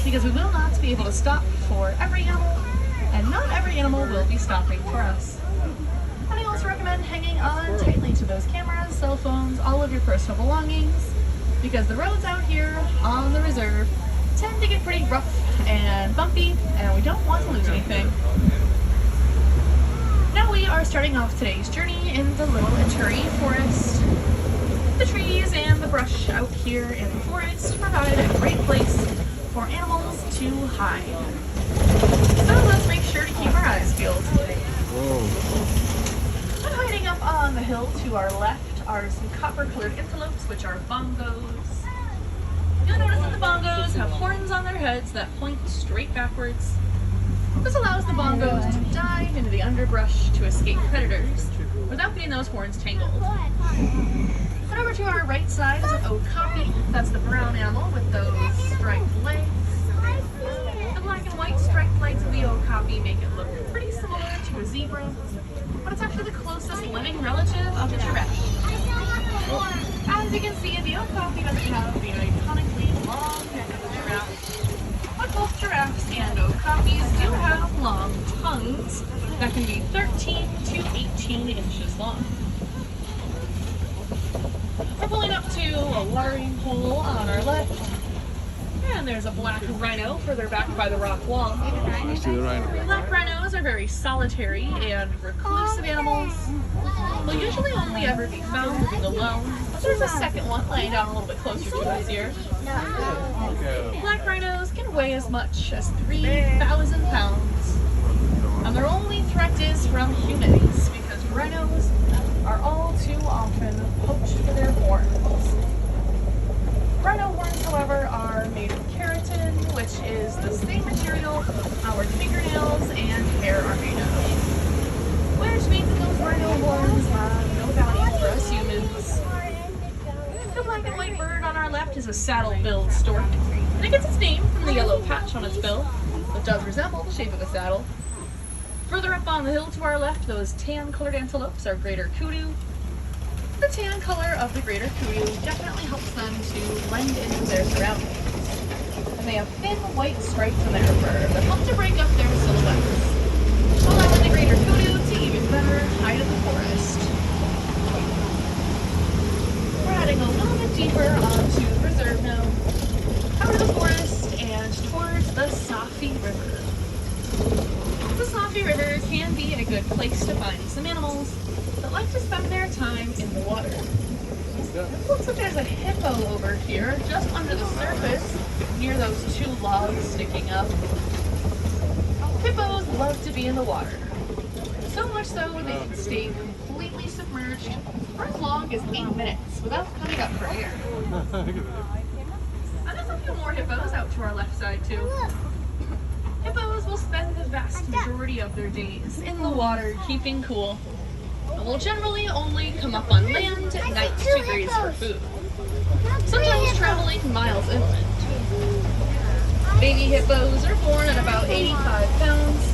because we will not be able to stop for every animal, and not every animal will be stopping for us. And I also recommend hanging on tightly to those cameras, cell phones, all of your personal belongings, because the roads out here on the reserve tend to get pretty rough and bumpy, and we don't want to lose anything. Now we are starting off today's journey in the Little Ituri Forest. The trees and the brush out here in the forest provide a great place for animals to hide. So let's make sure to keep our eyes peeled. And hiding up on the hill to our left are some copper-colored antelopes, which are bongos. You'll notice that the bongos have horns on their heads that point straight backwards. This allows the bongos to dive into the underbrush to escape predators without getting those horns tangled. And over to our right side is an okapi. That's the brown animal with those striped legs. The black and white striped legs of the okapi make it look pretty similar to a zebra, but it's actually the closest living relative of the giraffe. As you can see, the okapi doesn't have the iconically long neck of the giraffe, but both giraffes and okapis do have long tongues that can be 13 to 18 inches long. We're pulling up to a watering hole on our left, and there's a black rhino further back by the rock wall. Let's see the rhino. Black rhinos are very solitary and reclusive animals. They'll usually only ever be found living alone, but there's a second one laying down a little bit closer to us here. Black rhinos can weigh as much as 3,000 pounds, and their only threat is from humans, because rhinos are all too often poached for their horns. Rhino horns, however, are made of keratin, which is the same material our fingernails and hair are made of. Which means that those rhino horns have no value for us humans. The black and white bird on our left is a saddle-billed stork, and it gets its name from the yellow patch on its bill, which does resemble the shape of a saddle. Further up on the hill to our left, those tan-colored antelopes are greater kudu. The tan color of the greater kudu definitely helps them to blend into their surroundings. And they have thin white stripes on their fur that help to break up their silhouettes, allowing the greater kudu to even better hide in the forest. We're heading a little bit deeper onto the reserve now, out of the forest and towards the Safi River. The Safi River can be a good place to find some animals that like to spend their time in the water. It looks like there's a hippo over here, just under the surface, near those two logs sticking up. Hippos love to be in the water. So much so they can stay completely submerged for as long as 8 minutes without coming up for air. And there's a few more hippos out to our left side too. Hippos will spend the vast majority of their days in the water keeping cool, and will generally only come up on land at night to graze for food, sometimes traveling miles inland. Baby hippos are born at about 85 pounds,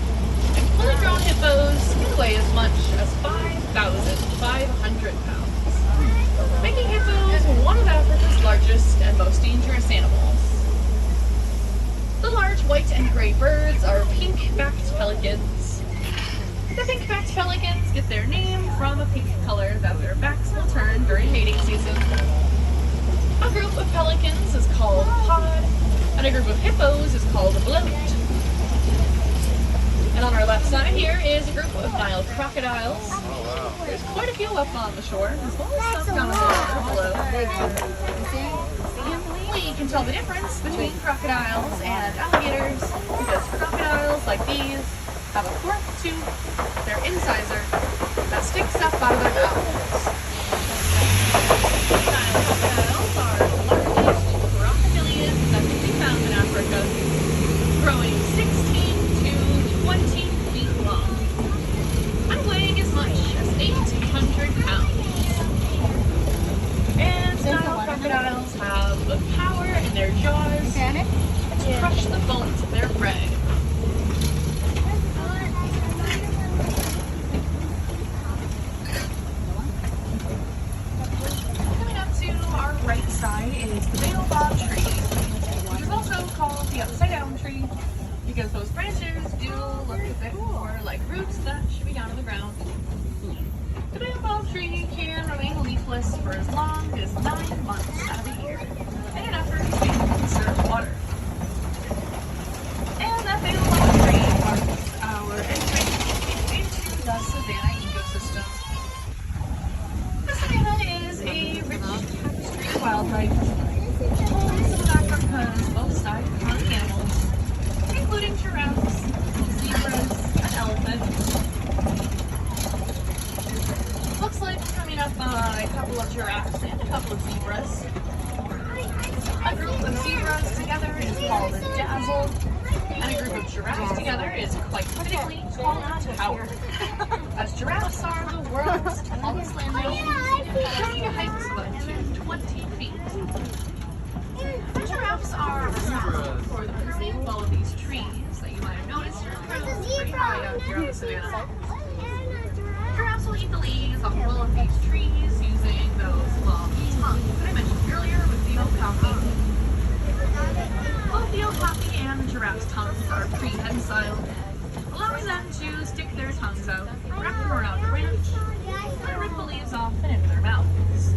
and fully grown hippos can weigh as much as 5,500 pounds, making hippos one of Africa's largest and most dangerous animals. The large white and gray birds are pink-backed pelicans. The pink-backed pelicans get their name from a pink color that their backs will turn during mating season. A group of pelicans is called a pod, and a group of hippos is called a bloat. And on our left side here is a group of Nile crocodiles. There's quite a few up on the shore, as well as some down the water below. We can tell the difference between crocodiles and alligators, because crocodiles like these have a forked tooth, their incisor, that sticks up out of their mouths. Nile crocodiles are the largest crocodilians that can be found in Africa, growing 16 to 20 feet long, and weighing as much as 800 pounds. And Nile crocodiles have the power in their jaws to crush the bones of their prey. Coming up to our right side is the baobab tree, which is also called the the upside down tree because those branches do look a bit more like roots that should be down on the ground. The bamboo tree can remain leafless for as long as 9 months out of the year in an effort to conserve water. And that bamboo tree marks our entry into the savanna ecosystem. The savanna is a rich tapestry of wildlife, home to South Africa's most iconic animals, including giraffes, zebras, and elephants. Looks like we're coming up on a couple of giraffes and a couple of zebras. A group of zebras together is called a dazzle, and a group of giraffes together is quite fittingly called a tower, as giraffes are the world's tallest land animals, reaching heights of up to 20 feet. The giraffes are responsible for the pruning of all of these trees that you might have noticed are pretty high out here on the savannah. Giraffes will eat the leaves off all of these trees using those long tongues that I mentioned earlier with the okapi. Both the okapi and the giraffe's tongues are prehensile, allowing them to stick their tongues out, wrap them around a branch, and rip the leaves off and into their mouths.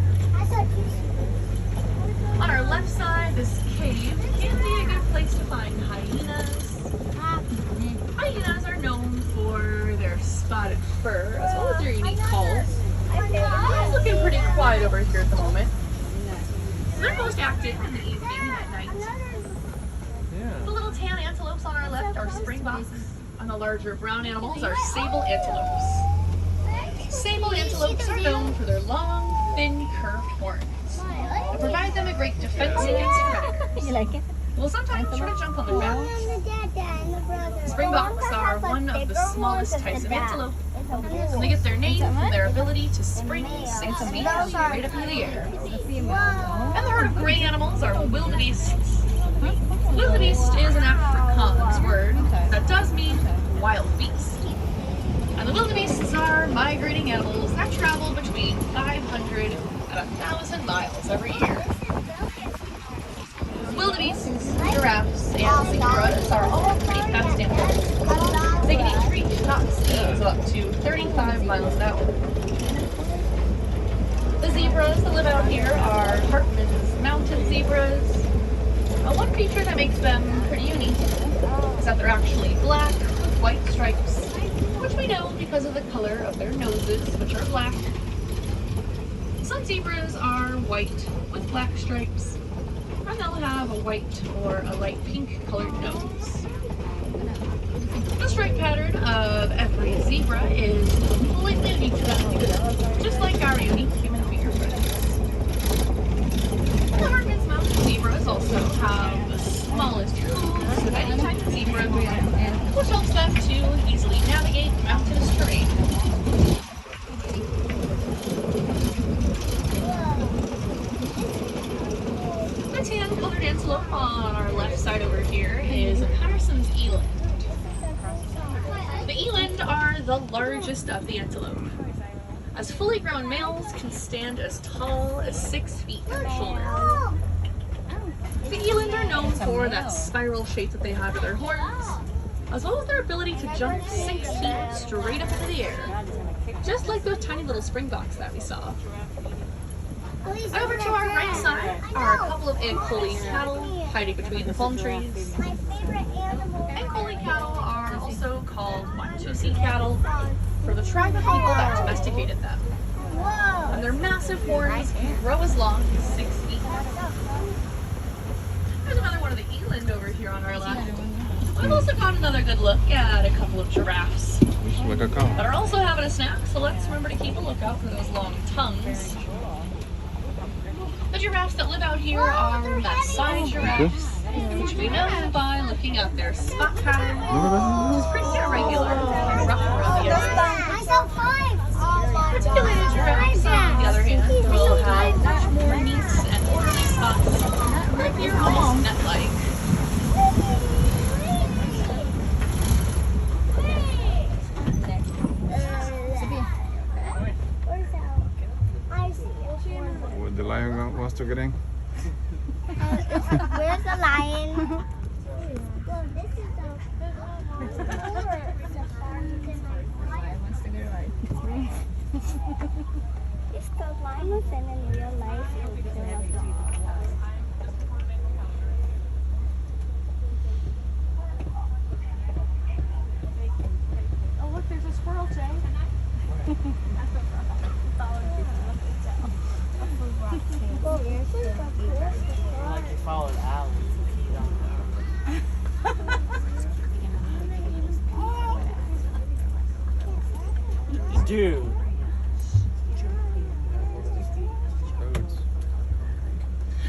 On our left side, this cave can be a good place to find hyenas. Hyenas are known for their spotted fur as well as their unique calls. It's looking pretty quiet over here at the moment. They're most active in the evening and at night. The little tan antelopes on our left are springboks, and the larger brown animals are sable antelopes. Sable antelopes are known for their long, thin, curved horns that provide them a great defense against predators. You like it? Will sometimes try to jump on their backs. Springboks are one of the smallest types of antelope, and they get their name from their ability to spring 6 feet straight up into the air. And the herd of gray animals are wildebeests. Wildebeest is an Afrikaans word that does mean wild beast. And the wildebeests are migrating animals that travel between 500 and 1,000 miles every year. Wildebeests, giraffes, and zebras are all pretty fast animals. They can each reach top speeds of up to 35 miles an hour. The zebras that live out here are Hartman's mountain zebras. One feature that makes them pretty unique is that they're actually black with white stripes, which we know because of the color of their noses, which are black. Some zebras are white with black stripes, and they'll have a white or a light pink colored nose. The stripe pattern of every zebra is completely unique to them, just like our unique human fingerprints. The Hartman's mountain zebras also have the smallest hooves of any type of zebra, which helps them to easily navigate mountainous terrain. The tan-colored antelope on our left side over here is a Patterson's eland. The eland are the largest of the antelope, as fully grown males can stand as tall as 6 feet at the shoulder. The eland are known for that spiral shape that they have to their horns, as well as their ability to jump 6 feet straight up into the air, just like those tiny little springboks that we saw. Over to our right side are a couple of Ankole cattle hiding between the palm trees. Ankole cattle are also called Watusi cattle for the tribe of people that domesticated them. And their massive horns can grow as long as 6 feet. There's another one of the eland over here on our left. We've also got another good look at a couple of giraffes that are also having a snack, so let's remember to keep a lookout for those long tongues. The giraffes that live out here are Maasai giraffes, which we know by looking at their spot pattern, which is pretty irregular and rough around the edges. Articulated giraffes, on the other hand, will have much more neat and orderly spots that appear almost net-like. What the lion wants to get in? Where's the lion? It's the llamas and in real life Oh look, there's a squirrel, Jay. Like you followed Alex. Dude.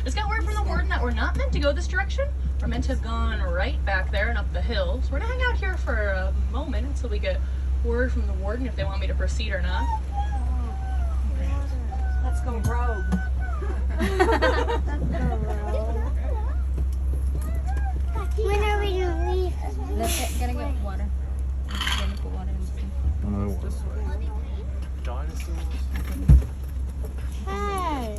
Just got word from the warden that we're not meant to go this direction. We're meant to have gone right back there and up the hill. So we're gonna hang out here for a moment until we get word from the warden if they want me to proceed or not. Let's go rogue. When are we gonna leave? Let's get water. Gonna put water in the thing. Hey,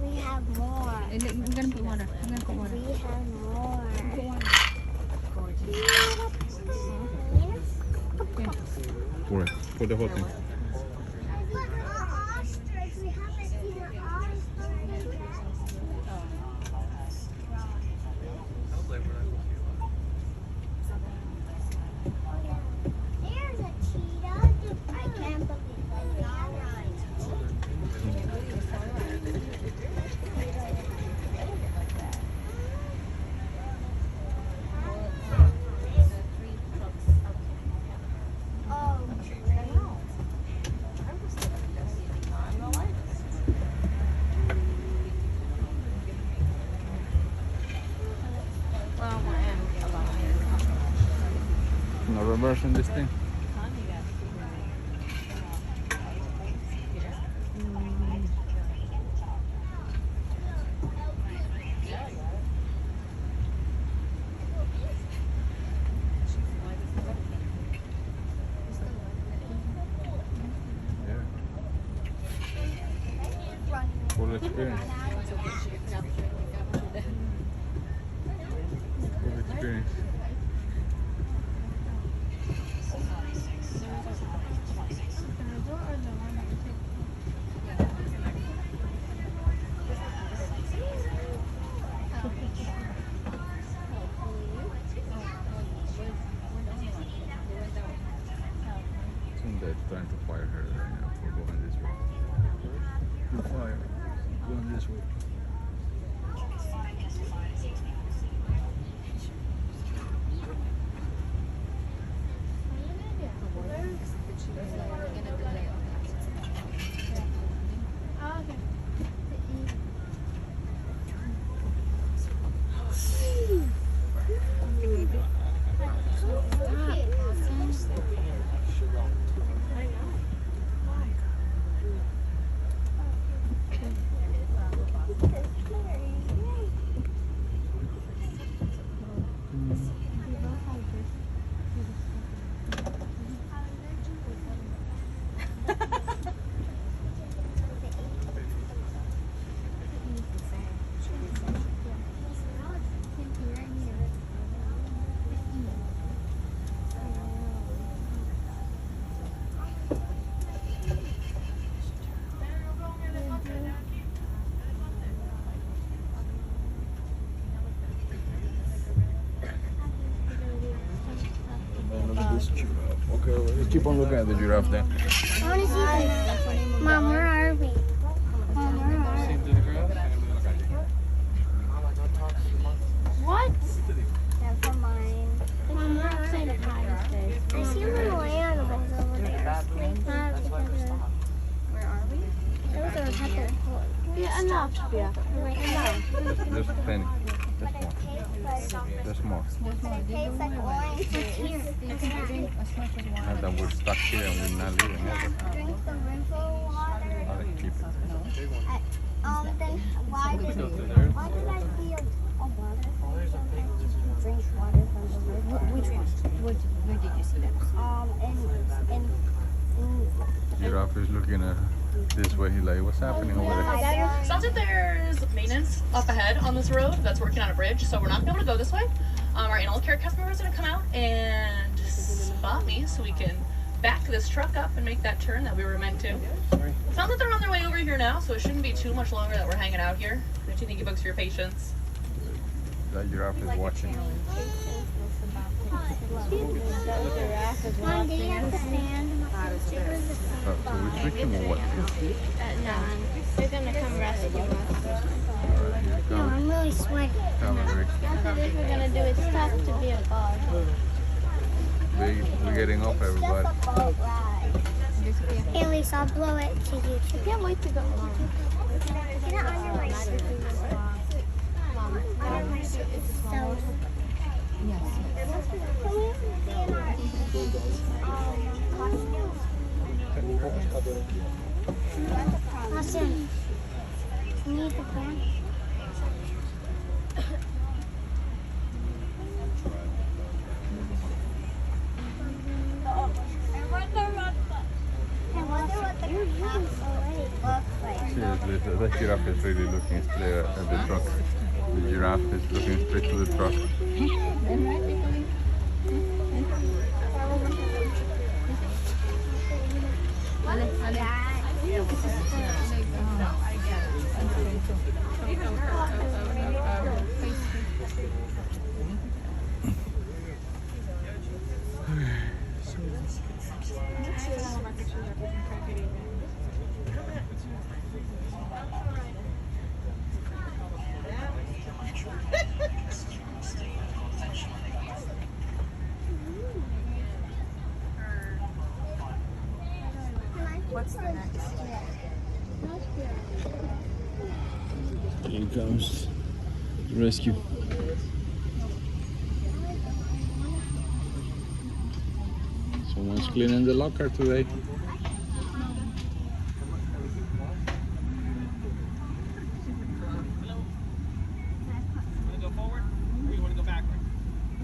we have more. I'm gonna put water. I'm gonna put water. We have more. Pour it. Pour the whole thing. Look, ostrich. We haven't seen an ostrich yet. There's a cheetah. I can't believe it. No reverse on this thing. Full experience. Full experience. They're trying to fire her right now for going this way. You fire. Going this way. Okay, let's keep on looking at the giraffe then. I want to see them. Mom, where are we? Mom, where are we? What? Never mind. Mom, we're outside of Pies Day. I see little animals over there. Where are we? Those are pepper. Yeah, enough. Yeah. There's plenty. There's more. It tastes like orange. You can drink as much as water. And then we're stuck here and we're not leaving ever. Drink the river water. I'll keep it. Then why did I feel a waterfall? Drink water from the river. Which one? Where did you see that? In Giraffe is looking at her. this way. He's like, what's happening over there? Sounds like there's maintenance up ahead on this road that's working on a bridge, so we're not gonna be able to go this way. Our animal care customer is gonna come out and spot me so we can back this truck up and make that turn that we were meant to. Sounds like they're on their way over here now, so it shouldn't be too much longer that we're hanging out here. Thank you folks for your patience. That giraffe is watching. Mom, do you have the fan? So we're switching or what? No. They're gonna come rescue us. Alright, here it No, comes. I'm really sweaty. Come on, Rick. That's what we're gonna do. It's tough to be a dog. We're getting up, everybody. Just a boat ride. Hey, Lisa, I'll blow it to you too. I can't wait to go home. Get it under my seat. Under my seat. It's so. Austin, you need the fan? I wonder what the cops already look like. Seriously, that giraffe is really looking straight at the truck. The giraffe is looking straight to the truck. What's the next? Here comes the rescue. Someone's cleaning the locker today.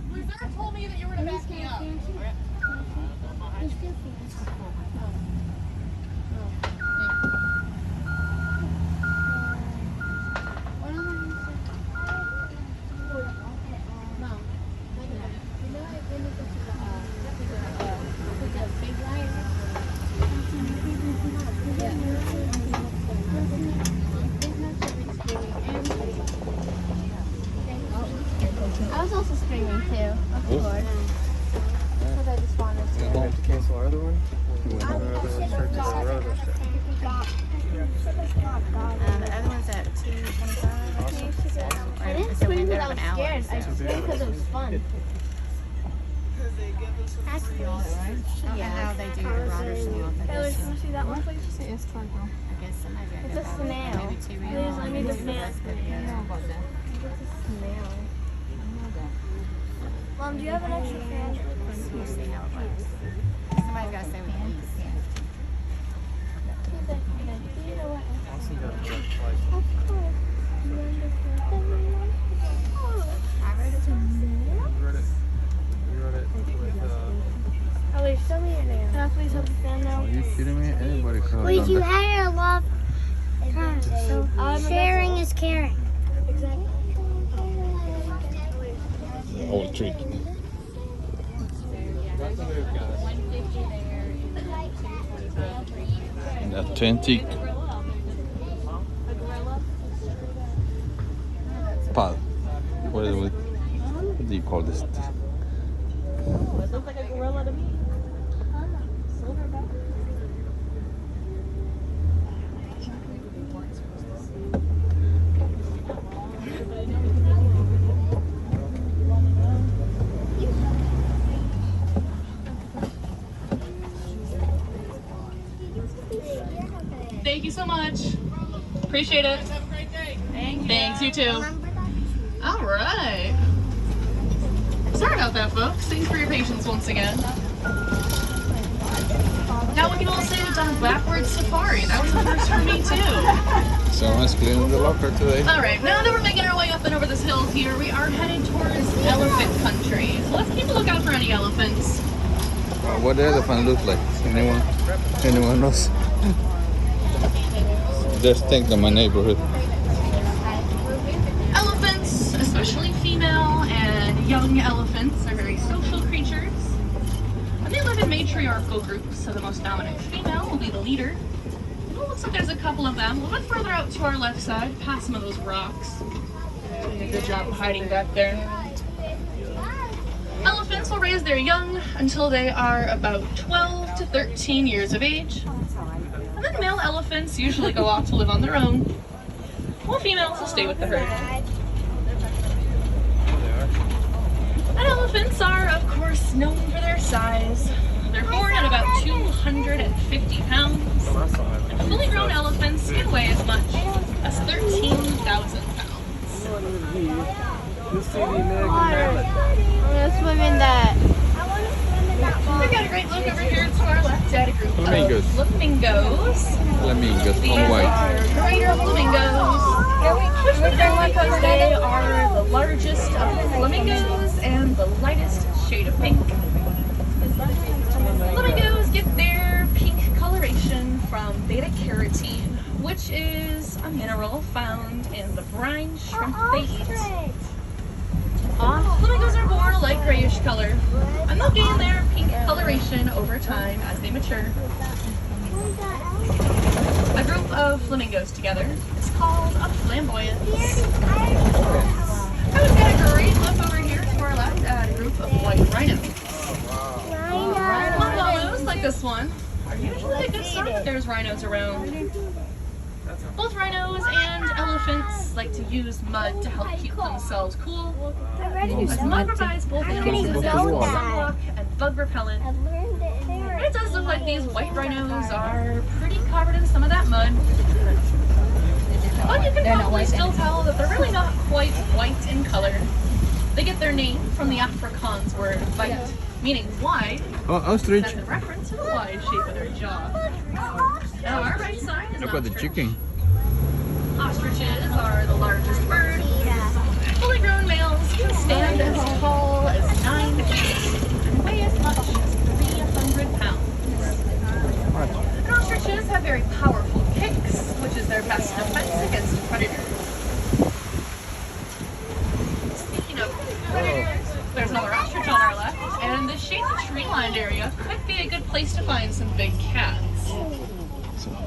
Blizzard told me that you were gonna back me up. I was also screaming too, of course. Because I just wanted to. We have to cancel our other one? The other one's at 2:25, I think. I didn't scream because I was scared. I screamed because it was fun. That's And now they do the Rogers Snail. Taylor, can you see that one, please? I guess somebody got It's a about snail. maybe 2 Please, I need a snail. Yeah. It's a snail. Mom, do you have an extra fan? We'll see how it works. Somebody's got to say we can eat. Do you know what? Austin got it twice. Of course. I wrote it down. We wrote it with, Oh, wait, show me your name. Can I please have the fan now? Are you kidding me? Anybody could have Wait, done you that. had a love. So, sharing is caring. Exactly. Old trick. An authentic pal. What do you call this? It looks like a gorilla to me. Thank you so much. Appreciate it. Have a great day. Thanks, you too. All right. Sorry about that, folks. Thanks for your patience once again. Now we can all say we've done a backwards safari. That was the first for me too. Someone's cleaning the locker today. All right, now that we're making our way up and over this hill here, we are headed towards elephant country. So let's keep a lookout for any elephants. What the elephant look like? Anyone knows? distinct in my neighborhood. Elephants, especially female and young elephants, are very social creatures. And they live in matriarchal groups, so the most dominant female will be the leader. And it looks like there's a couple of them a little bit further out to our left side, past some of those rocks. Doing a good job of hiding back there. Elephants will raise their young until they are about 12 to 13 years of age. And then male elephants usually go off to live on their own, while females will stay with the herd. And elephants are, of course, known for their size. They're born at about 250 pounds. And fully grown elephants can weigh as much as 13,000 pounds. Let's swim in that. We've got a great look over here to our left at a group Flamingos. of flamingos. Flamingos These on white. are greater flamingos, which we know because they are the largest of the flamingos and the lightest shade of pink. Flamingos get their pink coloration from beta-carotene, which is a mineral found in the brine shrimp they eat. Flamingos are born a light grayish color, and they'll gain their pink coloration over time as they mature. A group of flamingos together is called a flamboyance. And we've got a great look over here to our left at a group of white rhinos. Bongos, like this one, are usually a good sign that there's rhinos around. Both rhinos and elephants like to use mud to help keep themselves cool. As mud provides both animals with sunblock and bug repellent. And it does look like these white rhinos are pretty covered in some of that mud. But you can probably still tell that they're really not quite white in color. They get their name from the Afrikaans word white, meaning wide. Oh, ostrich. That's a reference to the wide shape of their jaw. Now our right side is Look at the ostrich. chicken. Ostriches are the largest bird. Fully grown males can stand as tall as 9 feet and weigh as much as 300 pounds. And ostriches have very powerful kicks, which is their best defense against predators. Speaking of predators, there's another ostrich on our left, and this shady tree-lined area could be a good place to find some big cats.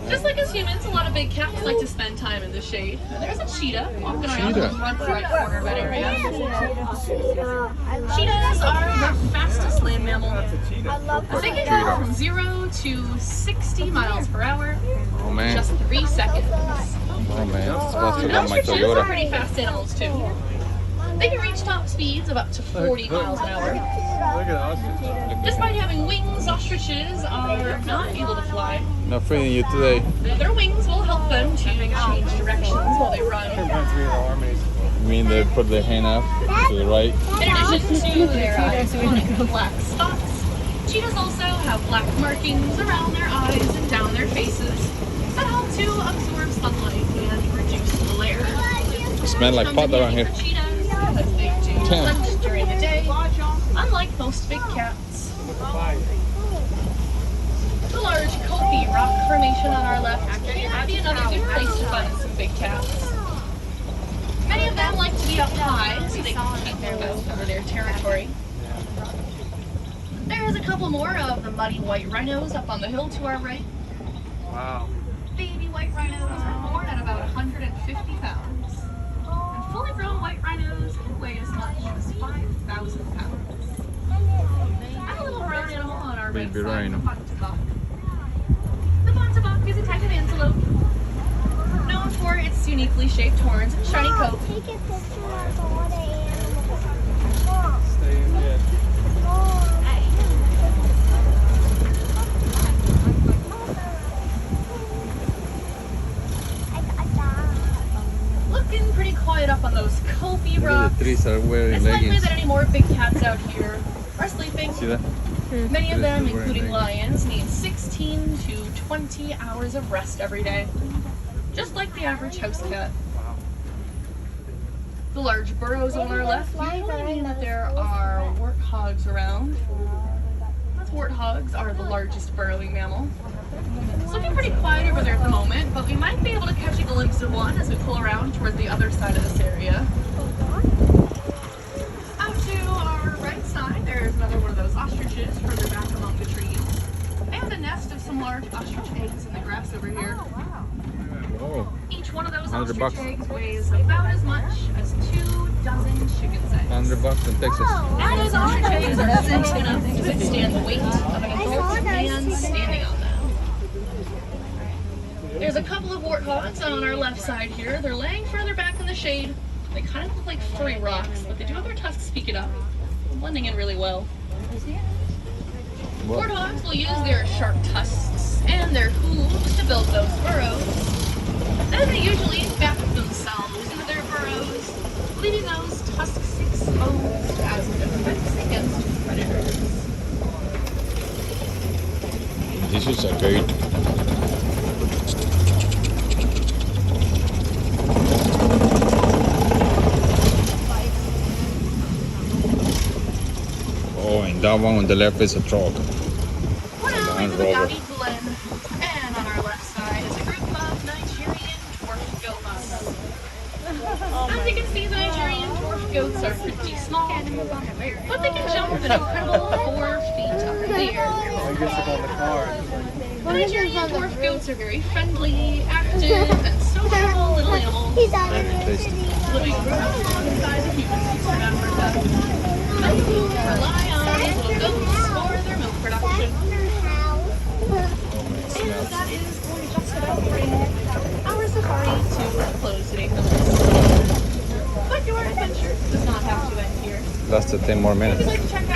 Just like as humans, a lot of big cats like to spend time in the shade. And there's a cheetah walking around in the front right corner of that area. Cheetahs are the fastest land mammal. They can go from 0 to 60 miles per hour Oh in man. just 3 seconds. Oh man. It's faster And than my ostriches are Toyota. pretty fast animals too. They can reach top speeds of up to 40 miles an hour. Look at ostrich. Despite having wings, ostriches are not able to fly. Not feeding you today. Their wings will help them to change directions while they run. Reminds me of the armies. You mean they put their hand up to the right? In addition to their iconic black spots, cheetahs also have black markings around their eyes and down their faces that help to absorb sunlight and reduce glare. Smell like pot around here. For cheetahs, because they do hunt during the day, unlike most big cats. The large Kofi rock formation on our left can be another good place to find some big cats. Many of them like to be up high so they can keep their mouth over their territory. There's a couple more of the muddy white rhinos up on the hill to our right. Wow. Baby white rhinos are born at about 150 pounds. And fully grown white rhinos can weigh as much as 5,000 pounds. And a little brown animal on our right Baby side, rhino. the buck. The buck is a type of antelope, known for its uniquely shaped horns and shiny coat. Take a picture of all the animals. Stay in bed. Looking pretty quiet up on those Kofi Look at rocks. the trees are wearing It's likely leggings. that any more big cats out here are sleeping. See that? Many of them, Trees are wearing including leggings. lions, need 16 to 20 hours of rest every day, just like the average house cat. The large burrows on our left usually mean that there are warthogs around. Those warthogs are the largest burrowing mammal. It's looking pretty quiet over there at the moment, but we might be able to catch of one as we pull around toward the other side of this area. Out to our right side, there's another one of those ostriches further back among the trees. And a nest of some large ostrich eggs in the grass over here. Oh, Each one of those $100 ostrich eggs weighs about as much as 2 dozen chicken's eggs. $100 in Texas. Now those ostrich eggs are big enough to withstand the weight of an adult man standing on them. There's a couple of warthogs on our left side here. They're laying further back in the shade. They kind of look like furry rocks, but they do have their tusks speaking up, blending in really well. Warthogs will use their sharp tusks and their hooves to build those burrows. Then they usually back themselves into their burrows, leaving those tusks exposed as a defense against predators. This is a gate. Oh, and that one on the left is a truck. We're now Land into the Rover. Gadi Glen, and on our left side is a group of Nigerian dwarf goats. As you can see, the Nigerian dwarf goats are pretty small, but they can jump an incredible 4 feet up in the air. I guess it's on the car. The Nigerian dwarf goats are very friendly, active, and sociable little animals, He's on living right alongside the humans who remember them. Many people rely on these little goats for their milk production. And that is going to just about bring our safari to a close today, But your adventure does not have to end here. Lasted 10 more If minutes. you'd like to check